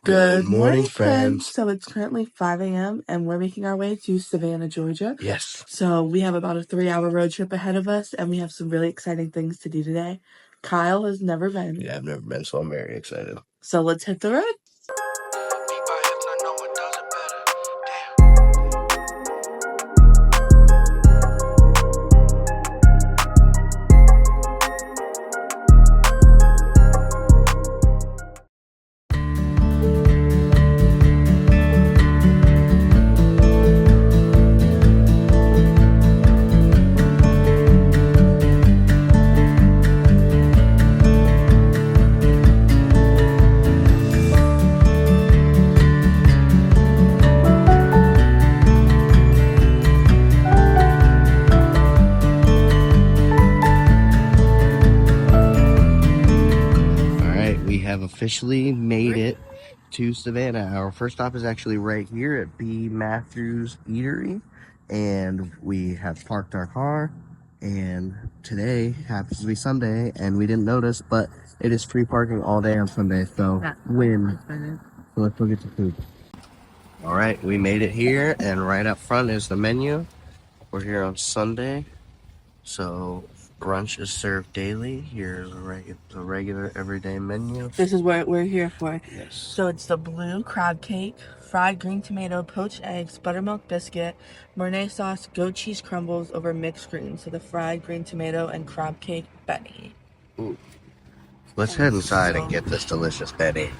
Good morning, friends. So it's currently 5 a.m. and we're making our way to Savannah, Georgia. Yes. So we have about a 3-hour road trip ahead of us, and we have some really exciting things to do today. Kyle has never been. Yeah, I've never been, so I'm very excited. So let's hit the road. Officially made it to Savannah. Our first stop is actually right here at B. Matthews Eatery, and we have parked our car, and today happens to be Sunday, and we didn't notice, but it is free parking all day on Sunday, so win. So let's go get some food. All right, we made it here, and right up front is the menu. We're here on Sunday, so brunch is served daily. Here's the regular everyday menu. This is what we're here for. Yes. So it's the blue crab cake, fried green tomato, poached eggs, buttermilk biscuit, Mornay sauce, goat cheese crumbles over mixed greens. So the fried green tomato and crab cake Benny. Ooh. Let's head inside and get this delicious Benny.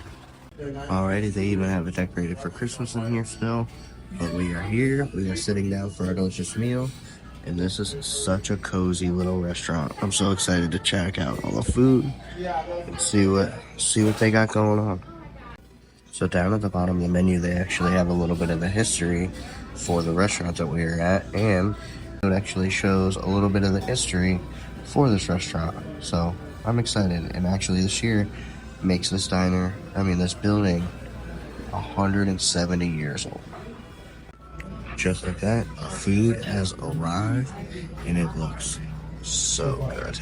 Alrighty, they even have it decorated for Christmas in here still. But we are here. We are sitting down for a delicious meal. And this is such a cozy little restaurant. I'm so excited to check out all the food and see what they got going on. So down at the bottom of the menu, they actually have a little bit of the history for the restaurant that we are at, and it actually shows a little bit of the history for this restaurant. So I'm excited, and actually this year makes this building 170 years old. Just like that, our food has arrived, and it looks so good.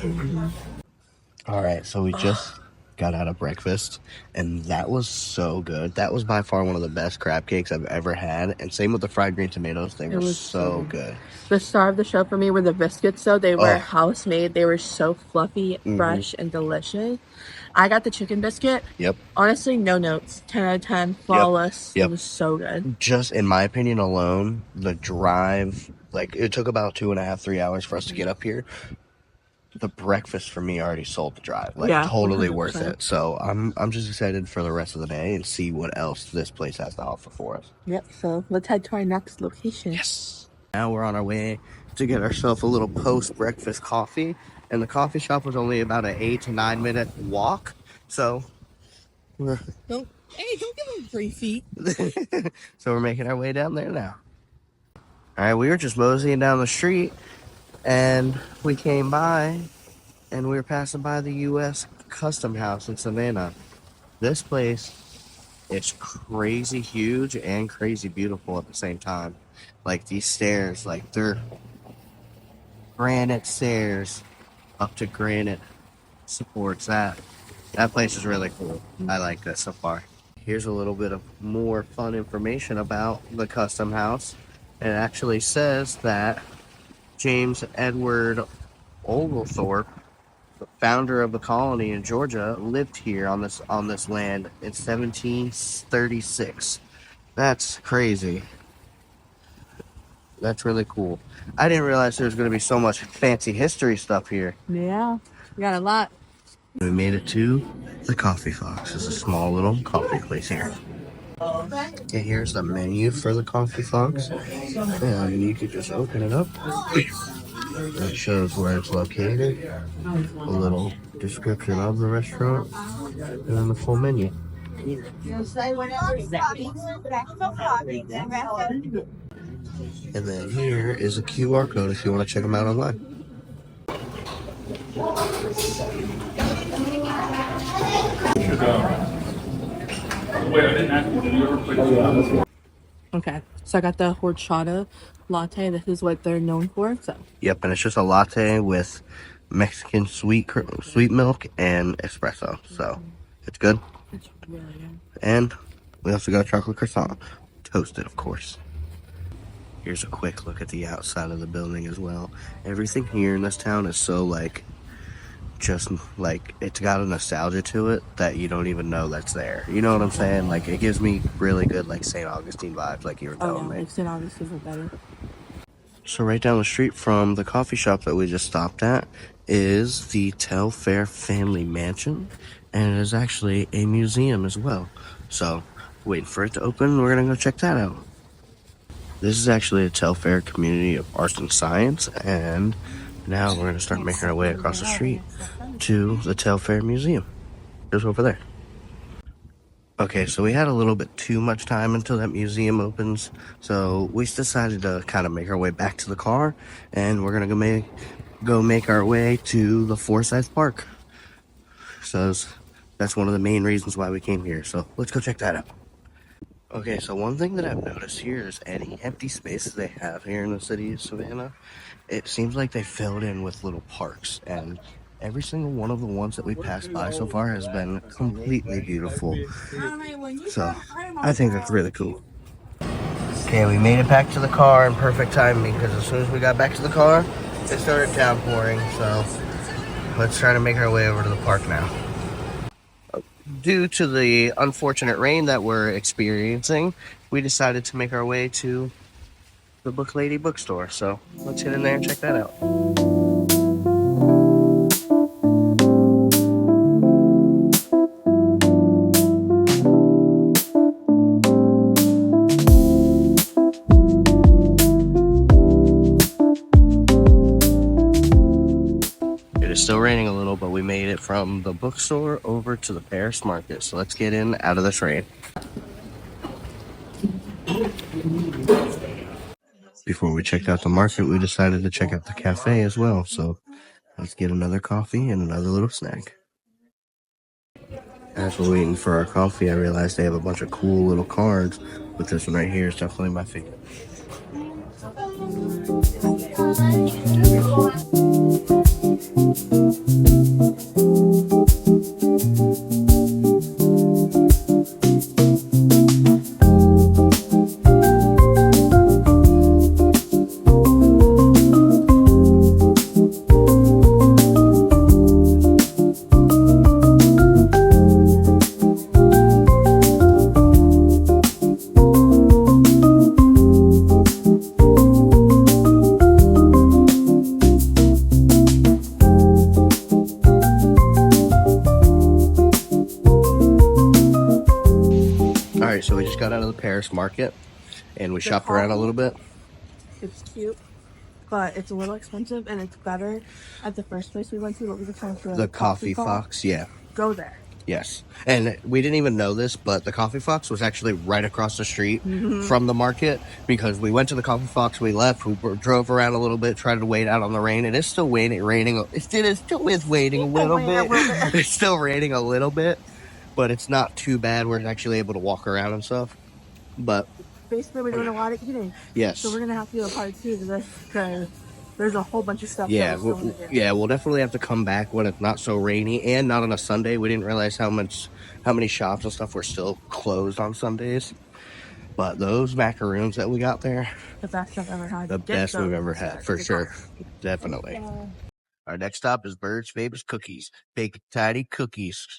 All right, so we just got out of breakfast, and that was so good. That was by far one of the best crab cakes I've ever had, and same with the fried green tomatoes. They were so good. The star of the show for me were the biscuits, though. They were house made. They were so fluffy, fresh, and delicious. I got the chicken biscuit. Yep. Honestly, no notes. 10 out of 10. Flawless. Yep. It was so good. Just in my opinion alone, the drive, it took about 2.5, 3 hours for us to get up here. The breakfast for me already sold the drive. Totally 100%. Worth it. So I'm just excited for the rest of the day and see what else this place has to offer for us. Yep. So let's head to our next location. Yes. Now we're on our way to get ourselves a little post-breakfast coffee. And the coffee shop was only about an 8 to 9 minute walk. So don't give him 3 feet. So we're making our way down there now. All right, we were just moseying down the street, and we came by, and we were passing by the U.S. Custom House in Savannah. This place is crazy huge and crazy beautiful at the same time. These stairs, they're granite stairs up to granite supports. That place is really cool. I like that so far. Here's a little bit of more fun information about the Custom House. It actually says that James Edward Oglethorpe, the founder of the colony in Georgia, lived here on this land in 1736. That's crazy. That's really cool. I didn't realize there was going to be so much fancy history stuff here. Yeah, we got a lot. We made it to the Coffee Fox. It's a small little coffee place here. And here's the menu for the Coffee Fox. And you could just open it up. It shows where it's located, a little description of the restaurant, and then the full menu. And then here is a QR code if you want to check them out online. Okay, so I got the horchata latte. This is what they're known for. So. Yep, and it's just a latte with Mexican sweet milk and espresso. So it's good. It's really good. And We also got a chocolate croissant, toasted, of course. Here's a quick look at the outside of the building as well. Everything here in this town is so like, just like, it's got a nostalgia to it that you don't even know that's there. You know what I'm saying? Like, it gives me really good like St. Augustine vibes, like you were telling me. Like St. Augustine was better. So right down the street from the coffee shop that we just stopped at is the Telfair Family Mansion, and it is actually a museum as well. So, waiting for it to open, we're gonna go check that out. This is actually a Telfair Community of Arts and Science, and now we're gonna start making our way across the street to the Telfair Museum. Just over there. Okay, so we had a little bit too much time until that museum opens, so we decided to kind of make our way back to the car, and we're gonna go make our way to the Forsyth Park. So that's one of the main reasons why we came here. So let's go check that out. Okay, so one thing that I've noticed here is any empty spaces they have here in the city of Savannah, it seems like they filled in with little parks, and every single one of the ones that we passed by so far has been completely beautiful. So I think that's really cool. Okay, we made it back to the car in perfect timing because as soon as we got back to the car, it started downpouring. So let's try to make our way over to the park now. Due to the unfortunate rain that we're experiencing, we decided to make our way to the Book Lady bookstore. So let's get in there and check that out. It is still raining a little, but we made it from the bookstore over to the Paris Market. So let's get in out of this rain. Before we checked out the market, we decided to check out the cafe as well. So let's get another coffee and another little snack. As we're waiting for our coffee, I realized they have a bunch of cool little cards, but this one right here is definitely my favorite. Alright, so we just got out of the Paris Market and we shopped around a little bit. It's cute, but it's a little expensive, and it's better at the first place we went to. What was it called? The Coffee Fox, yeah. Go there. Yes. And we didn't even know this, but the Coffee Fox was actually right across the street from the market, because we went to the Coffee Fox, we left, we drove around a little bit, tried to wait out on the rain. It is still raining. It is still waiting a little bit. It's still raining a little bit, but it's not too bad. We're actually able to walk around and stuff. But basically, we're doing a lot of eating. yes. So we're going to have to do a part 2 to this, because there's a whole bunch of stuff. Yeah, we'll definitely have to come back when it's not so rainy and not on a Sunday. We didn't realize how many shops and stuff were still closed on Sundays. But those macaroons that we got there, the best I've ever had. The best we've ever had, for sure. Definitely. Our next stop is Bird's Famous Cookies. Baked tiny crisp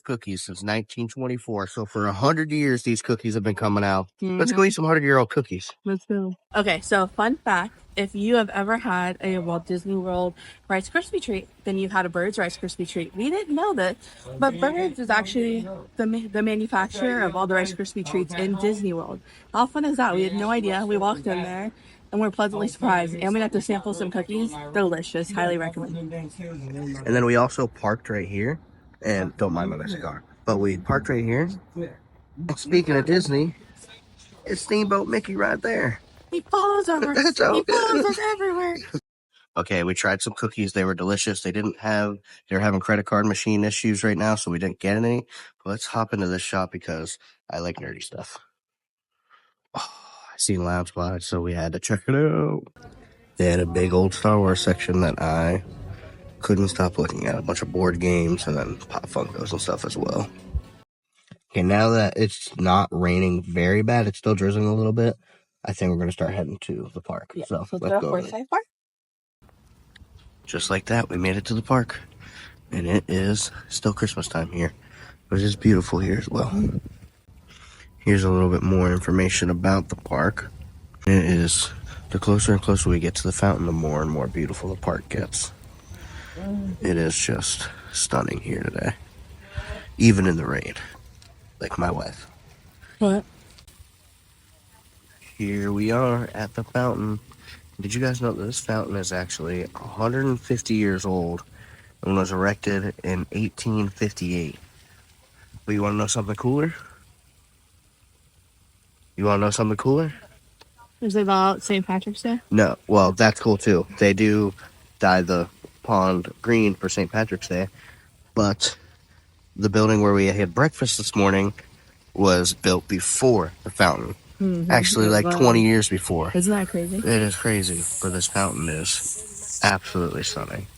cookies since 1924. So for 100 years, these cookies have been coming out. Let's go eat some 100-year-old cookies. Let's go. Okay, so fun fact. If you have ever had a Walt Disney World Rice Krispie treat, then you've had a Bird's Rice Krispie treat. We didn't know this, but Bird's is actually the manufacturer of all the Rice Krispie treats in Disney World. How fun is that? We had no idea. We walked in there, and we're pleasantly surprised. And we got to sample some cookies. Delicious. Highly recommend. And then we also parked right here. And don't mind my cigar. But we parked right here. And speaking of Disney, it's Steamboat Mickey right there. He follows us. He follows us everywhere. Okay, we tried some cookies. They were delicious. They're having credit card machine issues right now, so we didn't get any. But let's hop into this shop because I like nerdy stuff. Oh, I seen Lounge Spot, so we had to check it out. They had a big old Star Wars section that I couldn't stop looking at. A bunch of board games and then Pop Funkos and stuff as well. Okay, now that it's not raining very bad, it's still drizzling a little bit. I think we're gonna start heading to the park. Yeah, So let's let's go go. Forsyth Park. Just like that, we made it to the park, and it is still Christmas time here, but it's beautiful here as well. Here's a little bit more information about the park. It is, the closer and closer we get to the fountain, the more and more beautiful the park gets. It is just stunning here today, even in the rain, like my wife. What? Here we are at the fountain. Did you guys know that this fountain is actually 150 years old and was erected in 1858? But you want to know something cooler? You want to know something cooler? Is it about St. Patrick's Day? No. Well, that's cool too. They do dye the pond green for St. Patrick's Day, but the building where we had breakfast this morning was built before the fountain. Actually, like 20 years before. Isn't that crazy? It is crazy, but this fountain is absolutely stunning.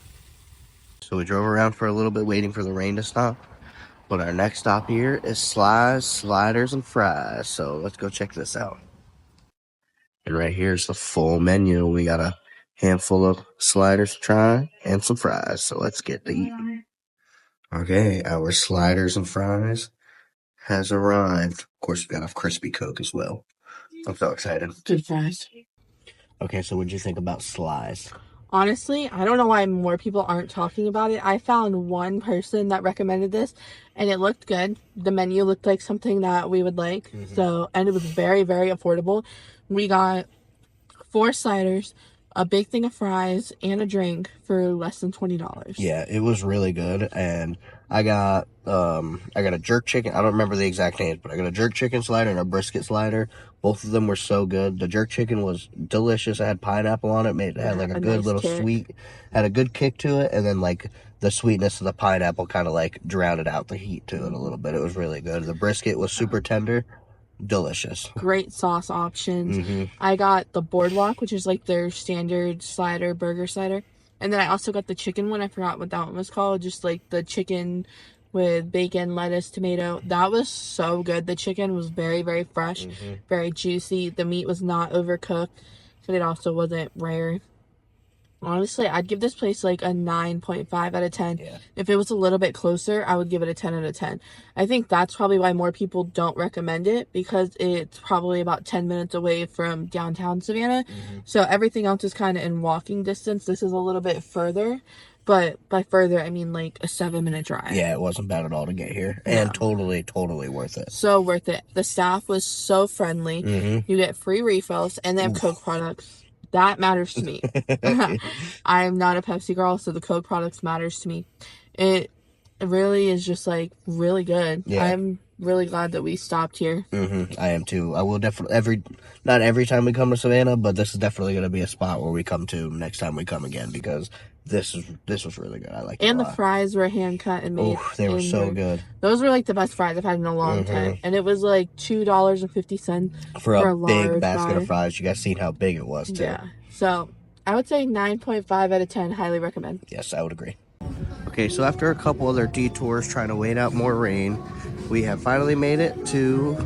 So we drove around for a little bit waiting for the rain to stop. But our next stop here is Slides, Sliders, and Fries. So let's go check this out. And right here's the full menu. We got a handful of sliders to try and some fries. So let's get to eating. Okay, our sliders and fries has arrived. Of course, we got a crispy Coke as well. I'm so excited. Good fries. Okay, so what'd you think about Slides? Honestly, I don't know why more people aren't talking about it. I found one person that recommended this, and it looked good. The menu looked like something that we would like. And it was very, very affordable. We got 4 sliders, a big thing of fries, and a drink for less than $20. Yeah, it was really good, and I got a jerk chicken. I don't remember the exact names, but I got a jerk chicken slider and a brisket slider. Both of them were so good. The jerk chicken was delicious. It had pineapple on it. It had like a good nice little kick. sweet, had a good kick to it, and then like the sweetness of the pineapple kind of like drowned out the heat to it a little bit. It was really good. The brisket was super tender. Delicious. Great sauce options. I got the boardwalk, which is like their standard slider, burger slider. And then I also got the chicken one. I forgot what that one was called. Just like the chicken with bacon, lettuce, tomato. That was so good. The chicken was very, very fresh, very juicy. The meat was not overcooked, but it also wasn't rare. Honestly, I'd give this place like a 9.5 out of 10. Yeah. If it was a little bit closer, I would give it a 10 out of 10. I think that's probably why more people don't recommend it, because it's probably about 10 minutes away from downtown Savannah. So everything else is kind of in walking distance. This is a little bit further, but by further, I mean like a 7-minute drive. Yeah, it wasn't bad at all to get here. And totally, totally worth it. So worth it. The staff was so friendly. You get free refills, and they have Coke products. That matters to me. I'm not a Pepsi girl, so the Coke products matters to me. It really is just like really good. Yeah. I'm really glad that we stopped here. I am too. I will definitely not every time we come to Savannah, but this is definitely going to be a spot where we come to next time we come again, because this was really good. I like it. And the fries were hand cut and made. Oh, they were so good. Those were like the best fries I've had in a long time, and it was like $2.50 for a big large basket fry. of fries. You guys seen how big it was too. Yeah. So I would say 9.5 out of 10. Highly recommend. Yes, I would agree. Okay, so after a couple other detours trying to wait out more rain, we have finally made it to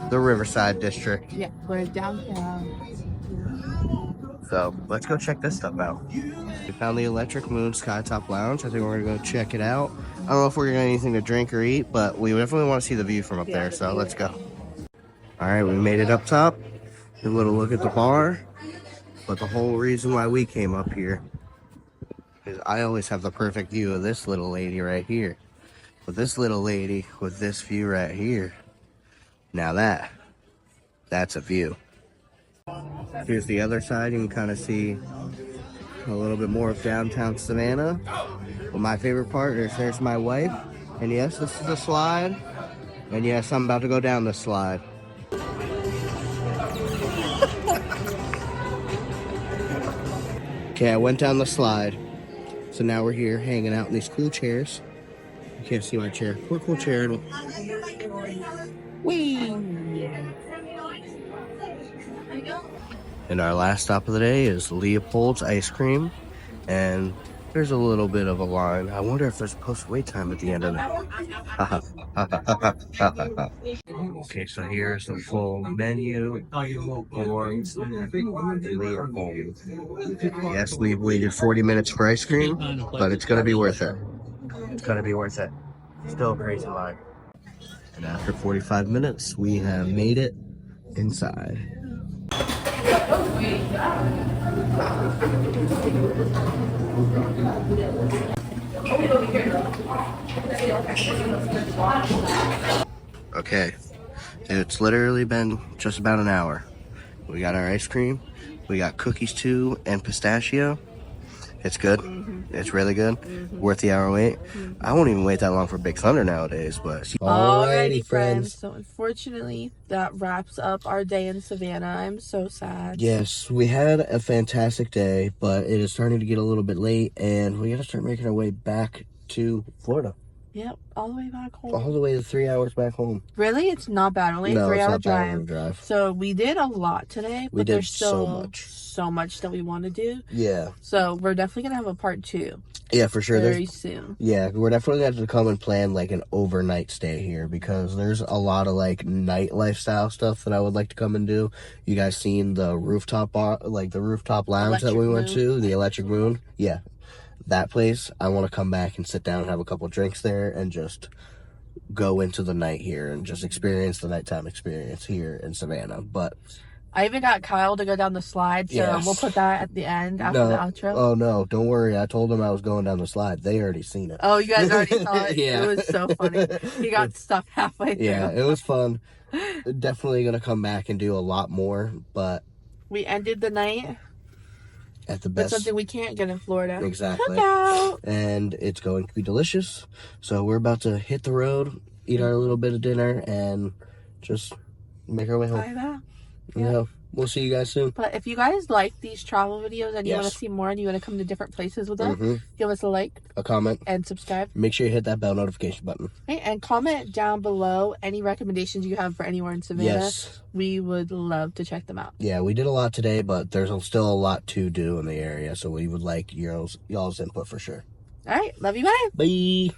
the Riverside District. Yeah, we're downtown. So let's go check this stuff out. We found the Electric Moon Skytop Lounge. I think we're gonna go check it out. I don't know if we're gonna get anything to drink or eat, but we definitely want to see the view from up there. So let's go. All right, we made it up top. A little look at the bar. But the whole reason why we came up here is I always have the perfect view of this little lady right here. But this little lady with this view right here, now that's a view. Here's the other side. You can kind of see a little bit more of downtown Savannah. But my favorite part is there's my wife. And yes, this is a slide. And yes, I'm about to go down this slide. Okay, I went down the slide. So now we're here hanging out in these cool chairs. You can't see my chair. We're cool chair. Whee! And our last stop of the day is Leopold's Ice Cream. And There's a little bit of a line. I wonder if there's post-wait time at the end of it. Okay, so here's the full menu for Leopold. Yes, we've waited 40 minutes for ice cream, but it's going to be worth it. It's going to be worth it. Still a crazy line. And after 45 minutes, we have made it inside. Okay, it's literally been just about an hour. We got our ice cream. We got cookies too and pistachio. It's good. It's really good. Worth the hour wait. I won't even wait that long for Big Thunder nowadays, but alrighty friends. So unfortunately that wraps up our day in Savannah. I'm so sad. Yes, we had a fantastic day, but it is starting to get a little bit late and we gotta start making our way back to Florida. Yep, all the way back home. All the way to 3 hours back home. Really? It's not bad. Only a 3-hour drive. So we did a lot today, but there's still so much that we want to do. Yeah. So we're definitely going to have a part 2. Yeah, for sure. Very soon. Yeah, we're definitely going to have to come and plan like an overnight stay here because there's a lot of like night lifestyle stuff that I would like to come and do. You guys seen the rooftop bar, like the rooftop lounge that we went to, the Electric Moon? Yeah. That place, I want to come back and sit down and have a couple drinks there and just go into the night here and just experience the nighttime experience here in Savannah. But I even got Kyle to go down the slide, so we'll put that at the end after the outro. Oh, no, don't worry. I told him I was going down the slide. They already seen it. Oh, you guys already saw it? Yeah. It was so funny. He got stuck halfway through. Yeah, it was fun. Definitely going to come back and do a lot more, but we ended the night at the best. But something we can't get in Florida. Exactly. Cookout. And it's going to be delicious. So we're about to hit the road, eat our little bit of dinner, and just make our way home. Yeah. We'll see you guys soon. But if you guys like these travel videos and you want to see more and you want to come to different places with us, give us a like, a comment, and subscribe. Make sure you hit that bell notification button. Right, and comment down below any recommendations you have for anywhere in Savannah. Yes. We would love to check them out. Yeah, we did a lot today, but there's still a lot to do in the area, so we would like y'all's input for sure. All right. Love you. Bye. Bye.